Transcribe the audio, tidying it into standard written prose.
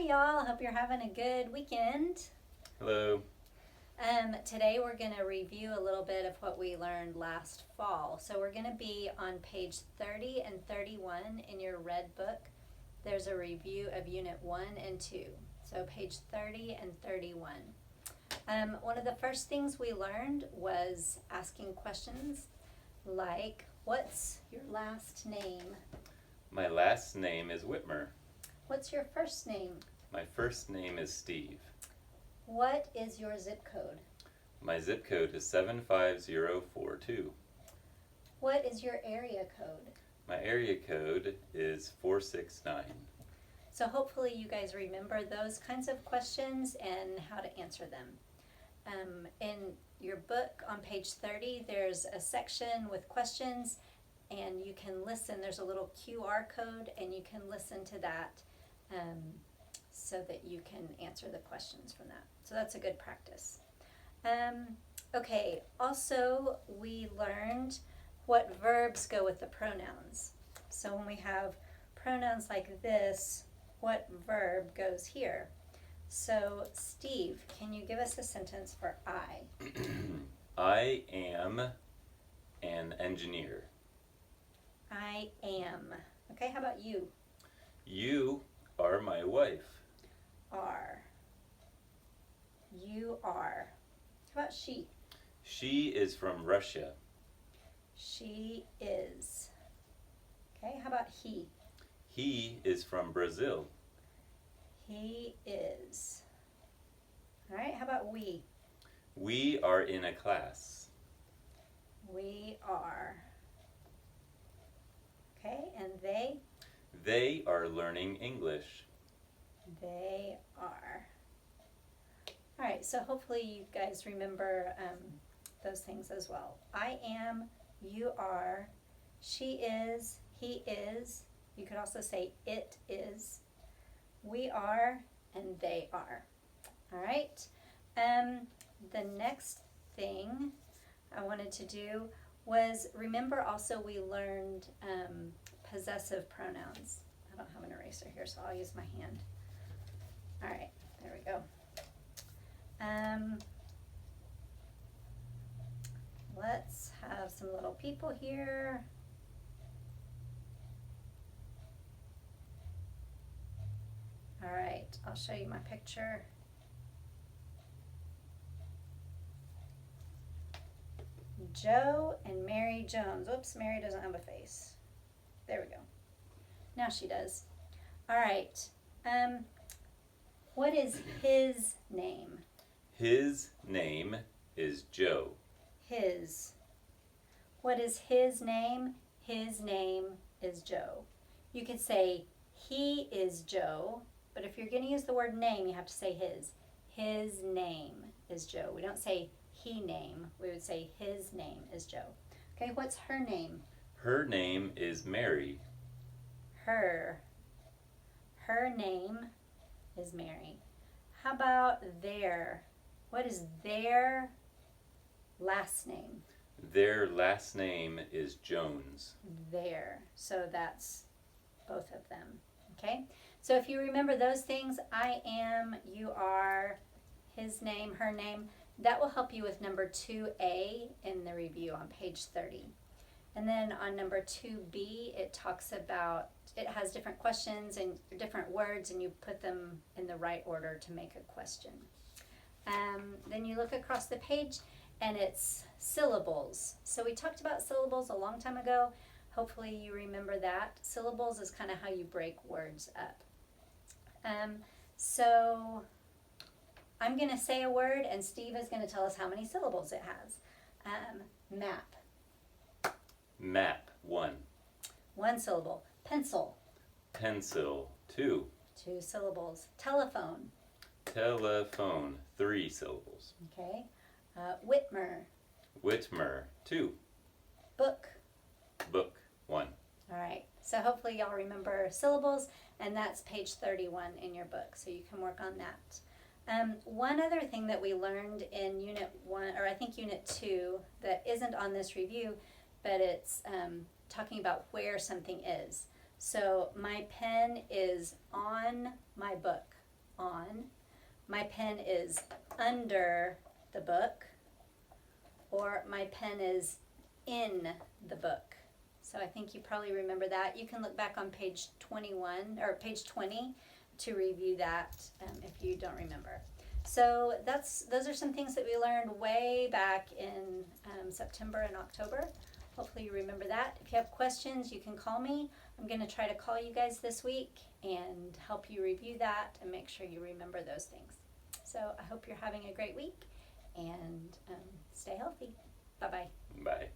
y'all. Hope you're having a good weekend. Hello. Today we're going to review a little bit of what we learned last fall. So we're going to be on page 30 and 31 in your red book. There's a review of Unit 1 and 2. So page 30 and 31. One of the first things we learned was asking questions like, what's your last name? My last name is Whitmer. What's your first name? My first name is Steve. What is your zip code? My zip code is 75042. What is your area code? My area code is 469. So hopefully you guys remember those kinds of questions and how to answer them. In your book on page 30, there's a section with questions and you can listen. There's a little QR code and you can listen to that so that you can answer the questions from that. So that's a good practice. Okay, also we learned what verbs go with the pronouns. So when we have pronouns like this, what verb goes here? So Steve, can you give us a sentence for I? I am an engineer. I am. Okay, how about you? You are my wife. Are. You are. How about she? She is from Russia. She is. Okay, how about he? He is from Brazil. He is. All right, how about we? We are in a class. We are. Okay, and they? They are learning English. They are. All right, so hopefully you guys remember those things as well. I am, you are, she is, he is. You could also say it is. We are, and they are. All right. The next thing I wanted to do was remember also we learned possessive pronouns. I don't have an eraser here, so I'll use my hand. All right, there we go. Let's have some little people here. All right, I'll show you my picture. Joe and Mary Jones. Whoops, Mary doesn't have a face. There we go. Now she does. All right. What is his name? His name is Joe. His. What is his name? His name is Joe. You could say he is Joe, but if you're going to use the word name, you have to say his. His name is Joe. We don't say he name. We would say his name is Joe. Okay, what's her name? Her name is Mary. Her. Her name is Mary. How about their? What is their last name? Their last name is Jones. Their. So that's both of them. Okay? So if you remember those things, I am, you are, his name, her name, that will help you with number 2A in the review on page 30. And then on number 2B, it talks about, it has different questions and different words, and you put them in the right order to make a question. Then you look across the page, and it's syllables. So we talked about syllables a long time ago. Hopefully you remember that. Syllables is kind of how you break words up. So I'm going to say a word, and Steve is going to tell us how many syllables it has. Map. Map, 1. 1 syllable. Pencil. Pencil, 2. 2 syllables. Telephone. Telephone, 3 syllables. Okay. Whitmer. Whitmer, 2. Book. Book, 1. All right. So hopefully y'all remember syllables, and that's page 31 in your book, so you can work on that. One other thing that we learned in Unit 1, or I think Unit 2, that isn't on this review, but it's talking about where something is. So my pen is on my book. on, my pen is under the book, or my pen is in the book. So I think you probably remember that. You can look back on page 21 or page 20 to review that if you don't remember. So those are some things that we learned way back in September and October. Hopefully you remember that. If you have questions, you can call me. I'm going to try to call you guys this week and help you review that and make sure you remember those things. So I hope you're having a great week and stay healthy. Bye-bye. Bye.